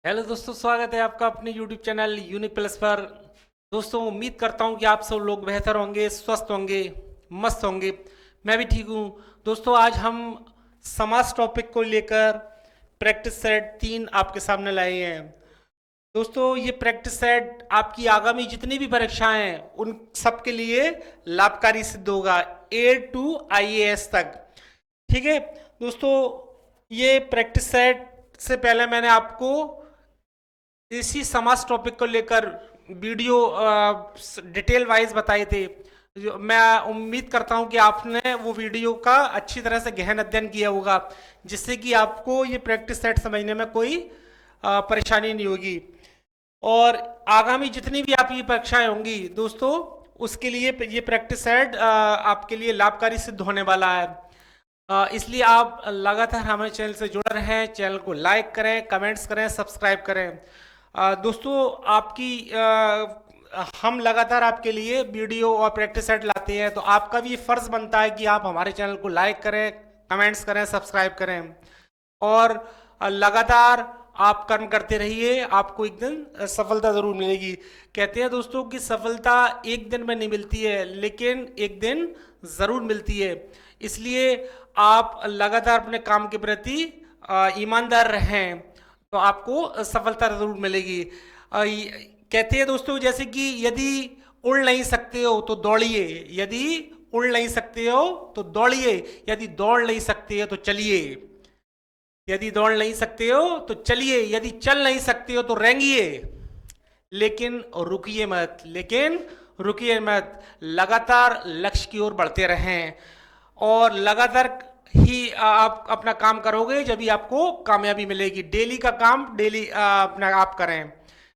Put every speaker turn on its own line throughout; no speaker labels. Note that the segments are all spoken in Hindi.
हेलो दोस्तों, स्वागत है आपका अपने YouTube चैनल यूनिक प्लस पर। दोस्तों, उम्मीद करता हूँ कि आप सब लोग बेहतर होंगे, स्वस्थ होंगे, मस्त होंगे। मैं भी ठीक हूँ। दोस्तों, आज हम समास टॉपिक को लेकर प्रैक्टिस सेट 3 आपके सामने लाए हैं। दोस्तों, ये प्रैक्टिस सेट आपकी आगामी जितनी भी परीक्षाएं हैं उन सब के लिए लाभकारी सिद्ध होगा, ए टू IAS तक। ठीक है दोस्तों, ये प्रैक्टिस सेट से पहले मैंने आपको इसी समाज टॉपिक को लेकर वीडियो डिटेल वाइज बताए थे। जो मैं उम्मीद करता हूं कि आपने वो वीडियो का अच्छी तरह से गहन अध्ययन किया होगा, जिससे कि आपको ये प्रैक्टिस सेट समझने में कोई परेशानी नहीं होगी। और आगामी जितनी भी आपकी परीक्षाएं होंगी दोस्तों, उसके लिए ये प्रैक्टिस सेट आपके लिए लाभकारी सिद्ध होने वाला है। इसलिए आप लगातार हमारे चैनल से जुड़ रहे हैं। चैनल को लाइक करें, कमेंट्स करें, सब्सक्राइब करें। दोस्तों, आपकी हम लगातार आपके लिए वीडियो और प्रैक्टिस सेट लाते हैं, तो आपका भी फर्ज बनता है कि आप हमारे चैनल को लाइक करें, कमेंट्स करें, सब्सक्राइब करें। और लगातार आप कर्म करते रहिए, आपको एक दिन सफलता जरूर मिलेगी। कहते हैं दोस्तों कि सफलता एक दिन में नहीं मिलती है, लेकिन एक दिन जरूर मिलती है। इसलिए आप लगातार अपने काम के प्रति ईमानदार रहें, तो आपको सफलता जरूर मिलेगी। कहते हैं दोस्तों, जैसे कि यदि उड़ नहीं सकते हो तो दौड़िए, यदि उड़ नहीं सकते हो तो दौड़िए, यदि दौड़ नहीं सकते हो तो चलिए, यदि दौड़ नहीं सकते हो तो चलिए, यदि चल नहीं सकते हो तो रेंगिए, लेकिन रुकिए मत, लेकिन रुकिए मत। लगातार लक्ष्य की ओर बढ़ते रहें, और लगातार ही आप अपना काम करोगे जब भी आपको कामयाबी मिलेगी। डेली का काम डेली अपना आप करें,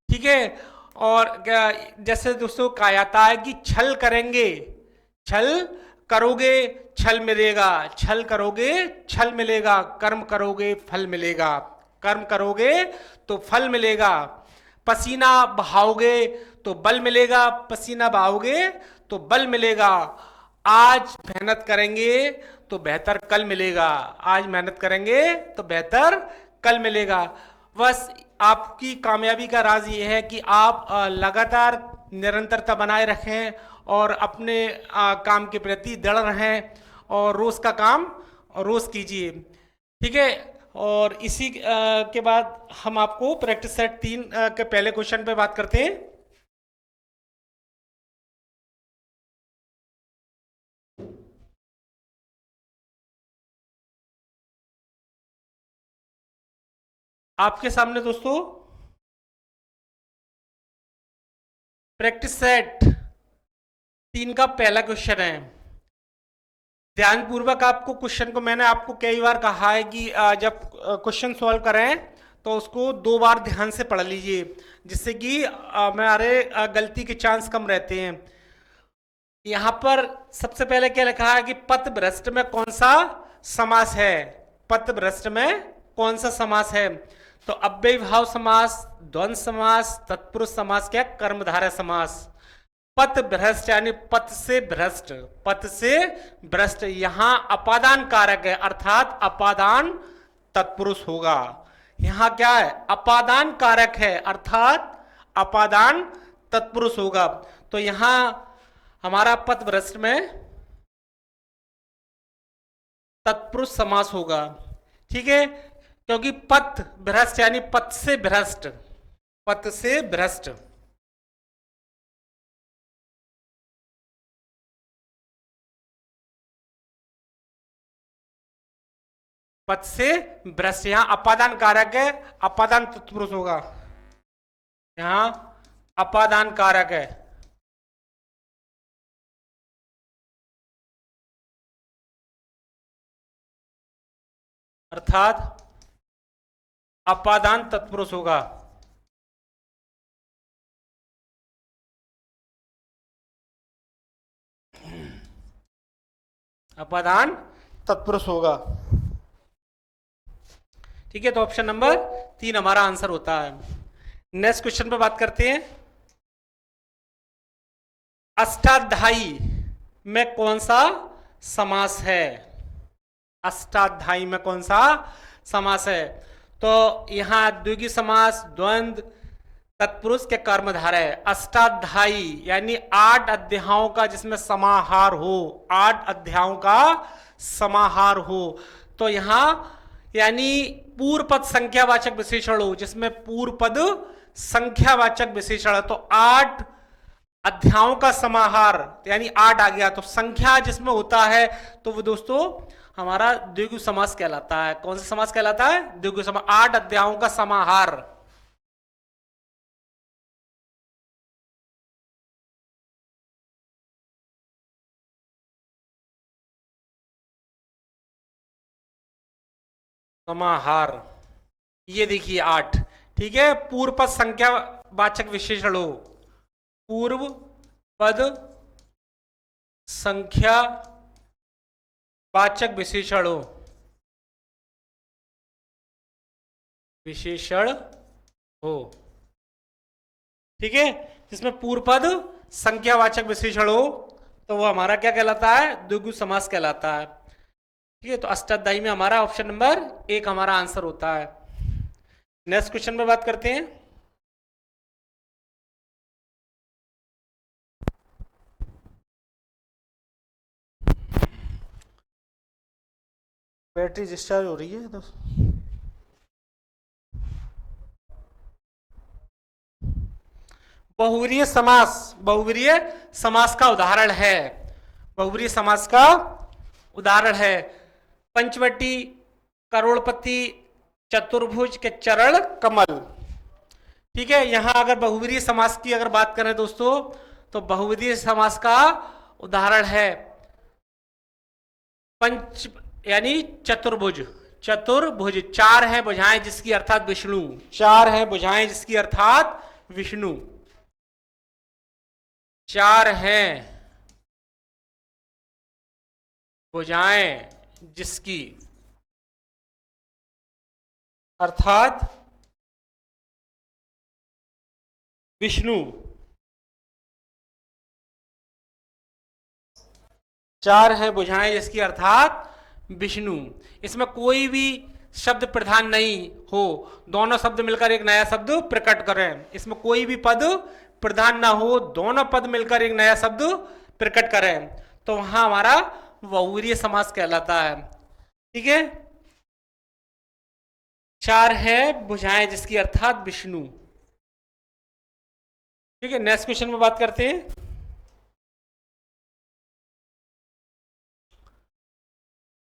ठीक है। और जैसे दोस्तों कहा जाता है कि छल करेंगे, छल करोगे छल मिलेगा, छल करोगे छल मिलेगा, कर्म करोगे फल मिलेगा, कर्म करोगे तो फल मिलेगा। पसीना बहाओगे तो बल मिलेगा, पसीना बहाओगे तो बल मिलेगा। आज मेहनत करेंगे तो बेहतर कल मिलेगा, आज मेहनत करेंगे तो बेहतर कल मिलेगा। बस आपकी कामयाबी का राज ये है कि आप लगातार निरंतरता बनाए रखें और अपने काम के प्रति दृढ़ रहें, और रोज का काम रोज कीजिए, ठीक है। और इसी के बाद हम आपको प्रैक्टिस सेट 3 के पहले क्वेश्चन पे बात करते हैं। आपके सामने दोस्तों प्रैक्टिस सेट 3 का पहला क्वेश्चन है। ध्यानपूर्वक आपको क्वेश्चन को, मैंने आपको कई बार कहा है कि जब क्वेश्चन सॉल्व करें तो उसको 2 बार ध्यान से पढ़ लीजिए, जिससे कि हमारे गलती के चांस कम रहते हैं। यहां पर सबसे पहले क्या लिखा है कि पथभ्रष्ट में कौन सा समास है, पथभ्रष्ट में कौन सा समास है। तो अव्ययीभाव समास, द्वंद्व समास, तत्पुरुष समास, क्या कर्मधारय समास। पथ भ्रष्ट यानी पथ से भ्रष्ट, पथ से भ्रष्ट, यहां अपादान कारक है, अर्थात अपादान तत्पुरुष होगा। यहां क्या है, अपादान कारक है, अर्थात अपादान तत्पुरुष होगा। तो यहां हमारा पथ भ्रष्ट में तत्पुरुष समास होगा, ठीक है। क्योंकि पथ भ्रष्ट यानी पथ से भ्रष्ट, पथ से भ्रष्ट, पद से भ्रष्ट, यहां अपादान कारक है, अपादान तत्पुरुष होगा, यहां अपादान कारक है, अर्थात अपादान तत्पुरुष होगा। अपादान तत्पुरुष होगा, ठीक है। तो ऑप्शन नंबर 3 हमारा आंसर होता है। नेक्स्ट क्वेश्चन पे बात करते हैं। अष्टाध्यायी में कौन सा समास है, अष्टाध्यायी में कौन सा समास है। तो यहाँ द्विगु समास, द्वंद्व, तत्पुरुष के कर्मधारय है। अष्टाध्यायी यानी 8 अध्यायों का जिसमें समाहार हो, 8 अध्यायों का समाहार हो। तो यहाँ यानी पूर्व पद संख्यावाचक विशेषण हो, जिसमें पूर्व पद संख्यावाचक विशेषण है। तो 8 अध्यायों का समाहार यानी 8 आ गया, तो संख्या जिसमें होता है तो वो दोस्तों हमारा द्विगु समास कहलाता है। कौन सा समास कहलाता है? द्विगु समास। 8 अध्यायों का समाहार। समाहार ये देखिए 8, ठीक है। पूर्व पद संख्या वाचक विशेषण हो, पूर्व पद संख्या वाचक विशेषण हो, विशेषण हो, ठीक है। जिसमें पूर्व पद संख्यावाचक विशेषण हो तो वो हमारा क्या कहलाता है? द्विगु समास कहलाता है, ठीक है। तो अष्टाध्यायी में हमारा ऑप्शन नंबर 1 हमारा आंसर होता है। नेक्स्ट क्वेश्चन में बात करते हैं। बैटरी डिस्चार्ज हो रही है तो बहुव्रीहि समास, बहुव्रीहि समास का उदाहरण है, बहुव्रीहि समास का उदाहरण है पंचवटी, करोड़पति, चतुर्भुज के चरण कमल, ठीक है। यहां अगर बहुव्रीहि समास की अगर बात करें दोस्तों तो बहुव्रीहि समास का उदाहरण है पंच यानी चतुर्भुज, चतुर्भुज, 4 हैं भुजाएं जिसकी अर्थात विष्णु, 4 हैं भुजाएं जिसकी अर्थात विष्णु, 4 हैं भुजाएं जिसकी अर्थात विष्णु, 4 हैं भुजाएं जिसकी अर्थात विष्णु। इसमें कोई भी शब्द प्रधान नहीं हो, दोनों शब्द मिलकर एक नया शब्द प्रकट करें। इसमें कोई भी पद प्रधान ना हो, दोनों पद मिलकर एक नया शब्द प्रकट करें तो वहां हमारा बहुव्रीहि समास कहलाता है, ठीक है। 4 है भुजाएं जिसकी अर्थात विष्णु, ठीक है। नेक्स्ट क्वेश्चन में बात करते हैं।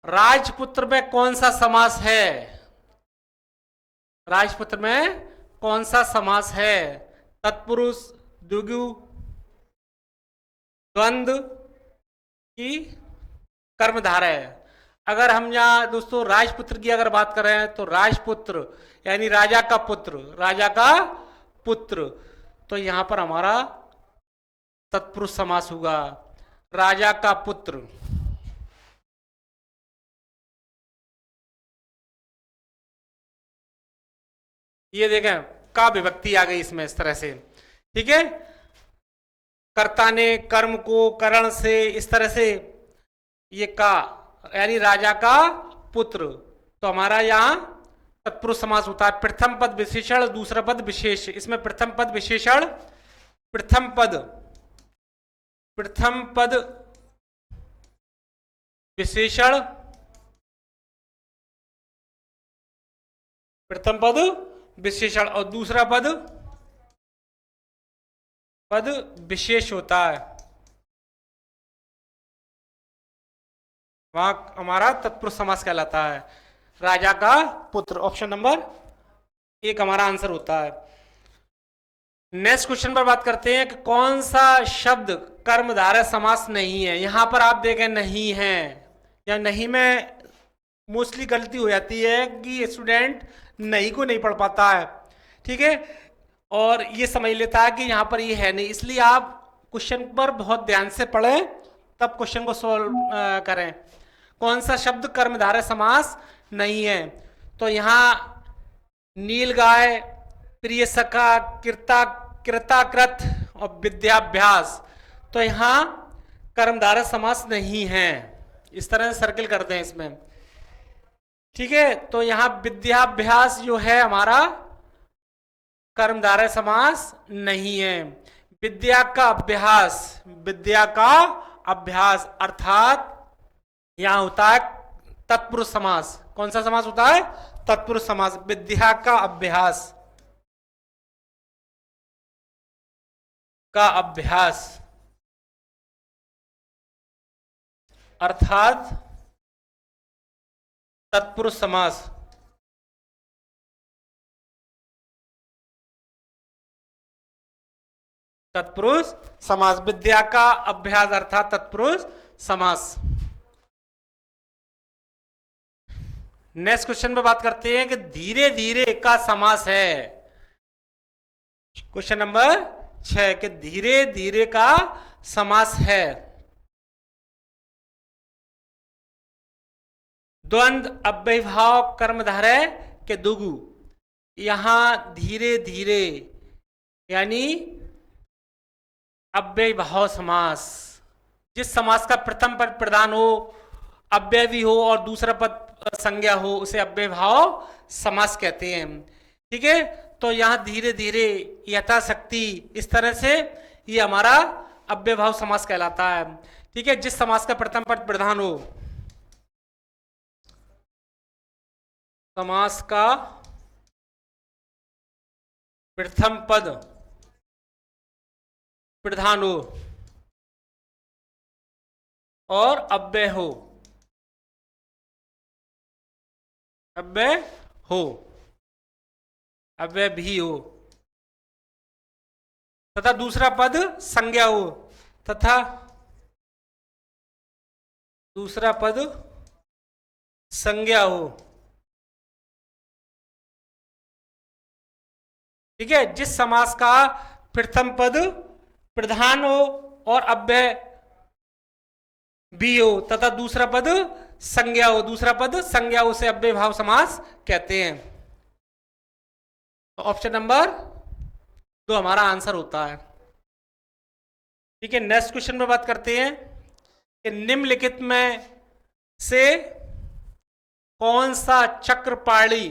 राजपुत्र में कौन सा समास है? राजपुत्र में कौन सा समास है? तत्पुरुष, द्विगु, द्वंद्व की कर्मधारय है। अगर हम यहाँ दोस्तों राजपुत्र की अगर बात करें तो राजपुत्र यानी राजा का पुत्र, राजा का पुत्र, तो यहां पर हमारा तत्पुरुष समास होगा, राजा का पुत्र। ये देखें का विभक्ति आ गई इसमें इस तरह से, ठीक है। कर्ता ने कर्म को करण से, इस तरह से ये का यानी राजा का पुत्र, तो हमारा यहाँ तत्पुरुष समास होता है। प्रथम पद विशेषण, दूसरा पद विशेष। इसमें प्रथम पद विशेषण, प्रथम पद विशेषण, प्रथम पद विशेषण और दूसरा पद विशेष होता है। वहां हमारा तत्पुरुष समास कहलाता है, राजा का पुत्र। ऑप्शन नंबर 1 हमारा आंसर होता है। नेक्स्ट क्वेश्चन पर बात करते हैं कि कौन सा शब्द कर्मधारय समास नहीं है। यहां पर आप देखें नहीं है, या नहीं में मोस्टली गलती हो जाती है कि स्टूडेंट नहीं को नहीं पढ़ पाता है, ठीक है, और ये समझ लेता है कि यहां पर ये है नहीं। इसलिए आप क्वेश्चन पर बहुत ध्यान से पढ़ें तब क्वेश्चन को सोल्व करें। कौन सा शब्द कर्मधारय समास नहीं है? तो यहां नील गाय, प्रिय सखा, कृताकृत और विद्याभ्यास, तो यहां कर्मधारय समास नहीं है। इस तरह से सर्किल करते हैं इसमें। ठीक है, तो यहां विद्याभ्यास जो है हमारा कर्मधारय समास नहीं है। विद्या का अभ्यास, विद्या का अभ्यास अर्थात यहां होता है तत्पुरुष समास। कौन सा समास होता है? तत्पुरुष समास। विद्या का अभ्यास का अभ्यास अर्थात तत्पुरुष समास। तत्पुरुष समास, विद्या का अभ्यास अर्थात तत्पुरुष समास। नेक्स्ट क्वेश्चन पे बात करते हैं कि धीरे धीरे का समास है। क्वेश्चन नंबर 6 कि धीरे धीरे का समास है। द्वंद्व अव्ययीभाव कर्मधारय के दुगु। यहां धीरे धीरे यानी अव्ययीभाव समास, जिस समास का प्रथम पद प्रधान हो, अव्ययी हो और दूसरा पद संज्ञा हो, उसे अव्ययीभाव समास कहते हैं। ठीक है, तो यहां धीरे धीरे, यथाशक्ति, इस तरह से ये हमारा अव्ययीभाव समास कहलाता है। ठीक है, जिस समास का प्रथम पद प्रधान हो, समास का प्रथम पद प्रधान हो और अव्यय हो, अव्यय हो, अव्यय भी हो, तथा दूसरा पद संज्ञा हो, तथा दूसरा पद संज्ञा हो। ठीक है, जिस समास का प्रथम पद प्रधान हो और अव्यय भी हो तथा दूसरा पद संज्ञा हो, दूसरा पद संज्ञा हो, उसे अव्ययीभाव समास कहते हैं। ऑप्शन नंबर 2 हमारा आंसर होता है। ठीक है, नेक्स्ट क्वेश्चन में बात करते हैं कि निम्नलिखित में से कौन सा चक्रपाणी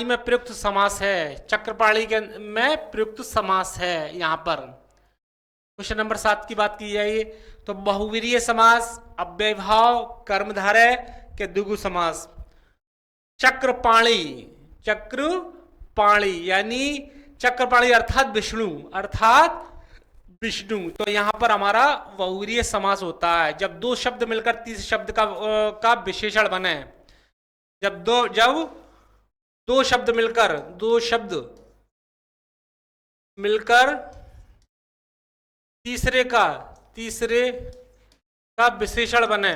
में प्रयुक्त समास है। चक्रपाणी के में प्रयुक्त समास है। यहां पर क्वेश्चन नंबर 7 की बात की जाए तो बहुवीरीय समास, अव्ययीभाव कर्मधारय के द्विगु समास। चक्रपाणी, चक्रपाणी यानी चक्रपाणी अर्थात विष्णु, अर्थात विष्णु। तो यहां पर हमारा बहुवीरीय समास होता है जब दो शब्द मिलकर तीसरे शब्द का विशेषण बने। जब दो शब्द मिलकर तीसरे का विशेषण बने।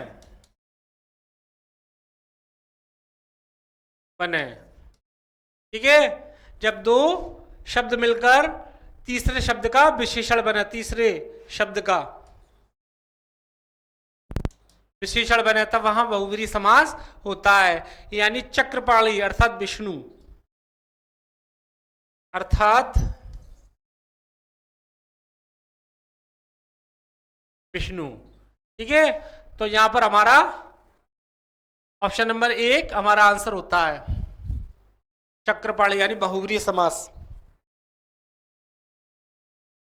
ठीक है, जब दो शब्द मिलकर तीसरे शब्द का विशेषण बने, तीसरे शब्द का विशेषण बने, तब वहां बहुवीरीय समास होता है। यानी चक्रपाणी अर्थात विष्णु, अर्थात विष्णु। ठीक है, तो यहां पर हमारा ऑप्शन नंबर 1 हमारा आंसर होता है, चक्रपाणी यानी बहुवीरीय समास।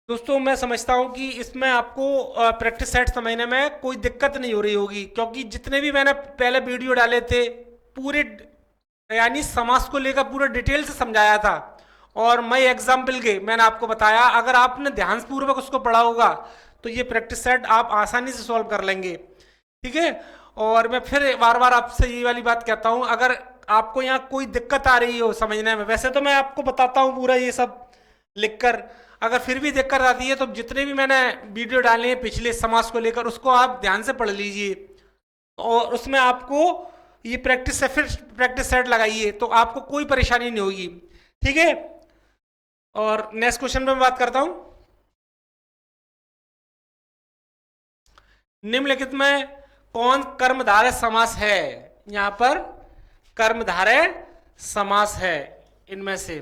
दोस्तों मैं समझता हूं कि इसमें आपको प्रैक्टिस सेट समझने में कोई दिक्कत नहीं हो रही होगी, क्योंकि जितने भी मैंने पहले वीडियो डाले थे पूरे यानी समास को लेकर पूरे डिटेल से समझाया था, और मैं एग्जाम्पल के मैंने आपको बताया। अगर आपने ध्यानपूर्वक उसको पढ़ा होगा तो ये प्रैक्टिस सेट आप आसानी से सॉल्व कर लेंगे। ठीक है, और मैं फिर बार बार आपसे ये वाली बात कहता हूँ, अगर आपको यहाँ कोई दिक्कत आ रही हो समझने में, वैसे तो मैं आपको बताता हूँ पूरा ये सब लिखकर, अगर फिर भी दिक्कत आती है तो जितने भी मैंने वीडियो डाले हैं पिछले समास को लेकर उसको आप ध्यान से पढ़ लीजिए, और उसमें आपको ये प्रैक्टिस सेट लगाइए तो आपको कोई परेशानी नहीं होगी। ठीक है, और नेक्स्ट क्वेश्चन पे मैं बात करता हूं। निम्नलिखित में कौन कर्मधारय समास है। यहां पर कर्मधारय समास है इनमें से।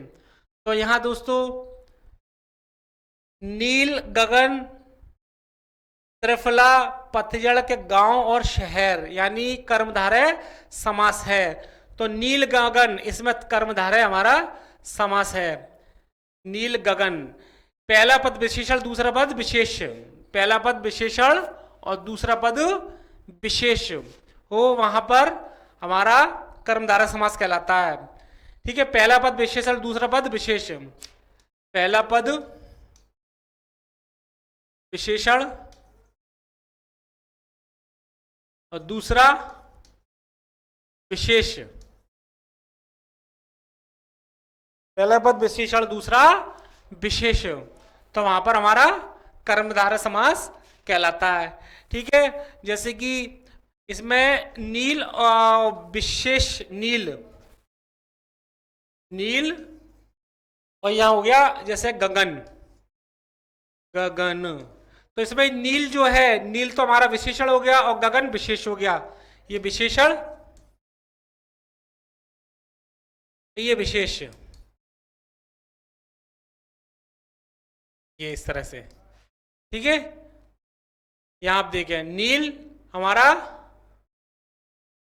तो यहां दोस्तों नील गगन त्रिफला पतझड़ के गांव और शहर, यानी कर्मधारय समास है। तो नील गगन, इसमें कर्मधारय हमारा समास है, नील गगन। पहला पद विशेषण, दूसरा पद विशेष, पहला पद विशेषण और दूसरा पद विशेष हो, वहां पर हमारा कर्मधारय समास कहलाता है। ठीक है, पहला पद विशेषण, दूसरा पद विशेष, पहला पद विशेषण और दूसरा विशेष, पहला पद विशेषण दूसरा विशेष, तो वहां पर हमारा कर्मधारय समास कहलाता है। ठीक है, जैसे कि इसमें नील विशेष नील, नील, और यहां हो गया जैसे गगन, गगन। तो इसमें नील जो है, नील तो हमारा विशेषण हो गया और गगन विशेष हो गया। ये विशेषण, ये विशेष, ये इस तरह से। ठीक है, यहां आप देखें नील हमारा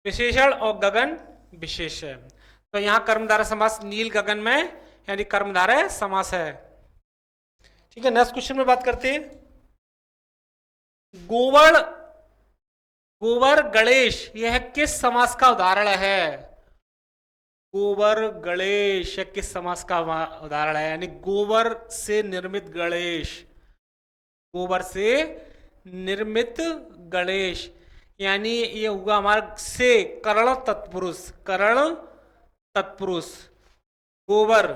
विशेषण और गगन विशेष है। तो यहां कर्मधारय समास नील गगन में यानी कर्मधारय समास है। ठीक है, नेक्स्ट क्वेश्चन में बात करते हैं। गोवर, गोबर गणेश, यह किस समास का उदाहरण है? गोबर गणेश किस समास का उदाहरण है? यानी गोबर से निर्मित गणेश, गोबर से निर्मित गणेश, यानी ये होगा हमारा से कर्ण तत्पुरुष, कर्ण तत्पुरुष, गोबर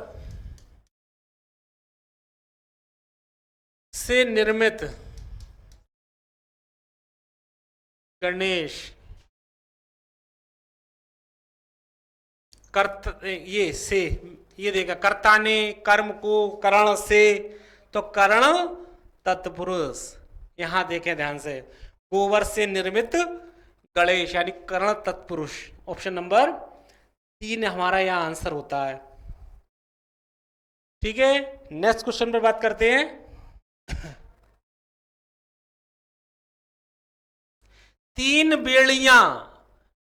से निर्मित गणेश, कर्त, ये से, ये देखा कर्ता ने कर्म को करण से, तो कर्ण तत्पुरुष। यहां देखें ध्यान से, गोबर से निर्मित गणेश यानी कर्ण तत्पुरुष। ऑप्शन नंबर 3 हमारा यहां आंसर होता है। ठीक है, नेक्स्ट क्वेश्चन पर बात करते हैं। तीन बेड़ियां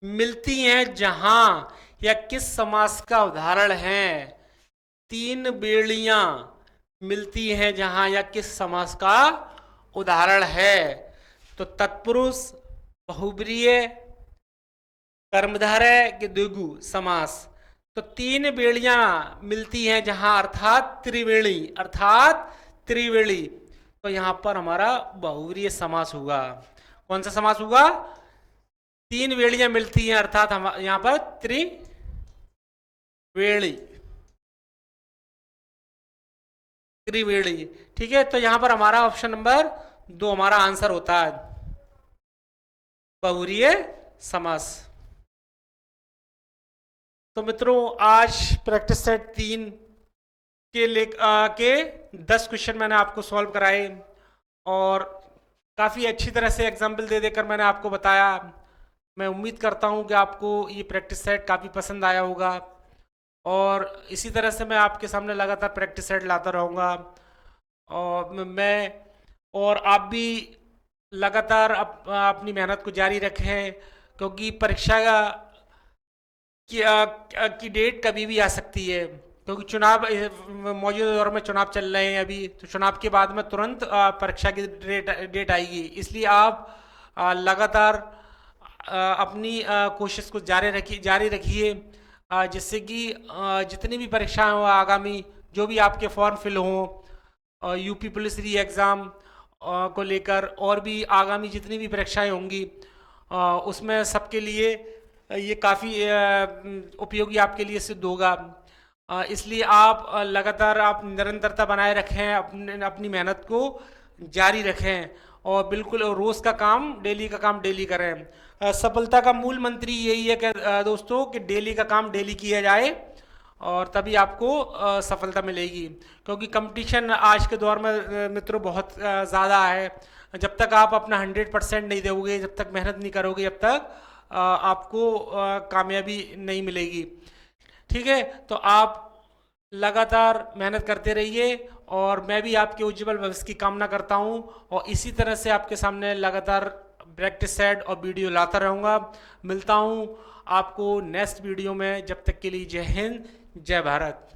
मिलती हैं जहां, या किस समास का उदाहरण है? तीन बेड़ियां मिलती हैं जहां, या किस समास का उदाहरण है? तो तत्पुरुष, बहुब्रीय, कर्मधारय के द्विगु समास। तो तीन बेड़ियां मिलती हैं जहां अर्थात त्रिवेणी, अर्थात त्रिवेणी, तो यहां पर हमारा बहुब्रीय समास होगा। कौन सा समास होगा? तीन बेड़ियां मिलती हैं अर्थात हम यहां पर त्रिवेणी, त्रिवेणी। ठीक है, तो यहां पर हमारा ऑप्शन नंबर 2 हमारा आंसर होता है, बहुब्रीय समास। तो मित्रों, आज प्रैक्टिस सेट 3 के 10 क्वेश्चन मैंने आपको सॉल्व कराए और काफ़ी अच्छी तरह से एग्जाम्पल दे देकर मैंने आपको बताया। मैं उम्मीद करता हूं कि आपको ये प्रैक्टिस सेट काफ़ी पसंद आया होगा और इसी तरह से मैं आपके सामने लगातार प्रैक्टिस सेट लाता रहूँगा। और मैं और आप भी लगातार अपनी मेहनत को जारी रखें, क्योंकि परीक्षा की डेट कभी भी आ सकती है, क्योंकि चुनाव मौजूदा दौर में चुनाव चल रहे हैं अभी, तो चुनाव के बाद में तुरंत परीक्षा की डेट आएगी। इसलिए आप लगातार अपनी कोशिश को जारी रखिए, जिससे कि जितनी भी परीक्षाएं हो आगामी, जो भी आपके फॉर्म फिल हों, यूपी पुलिस री एग्ज़ाम को लेकर और भी आगामी जितनी भी परीक्षाएं होंगी, उसमें सबके लिए ये काफ़ी उपयोगी आपके लिए सिद्ध होगा। इसलिए आप लगातार आप निरंतरता बनाए रखें, अपनी मेहनत को जारी रखें और बिल्कुल रोज़ का काम डेली करें। सफलता का मूल मंत्र यही है कि दोस्तों कि डेली का काम डेली किया जाए और तभी आपको सफलता मिलेगी, क्योंकि कंपटीशन आज के दौर में मित्रों बहुत ज़्यादा है। जब तक आप अपना 100% नहीं दोगे, जब तक मेहनत नहीं करोगे, जब तक आपको कामयाबी नहीं मिलेगी। ठीक है, तो आप लगातार मेहनत करते रहिए और मैं भी आपके उज्जवल भविष्य की कामना करता हूं और इसी तरह से आपके सामने लगातार प्रैक्टिस सेट और वीडियो लाता रहूँगा। मिलता हूँ आपको नेक्स्ट वीडियो में, जब तक के लिए जय हिंद जय भारत।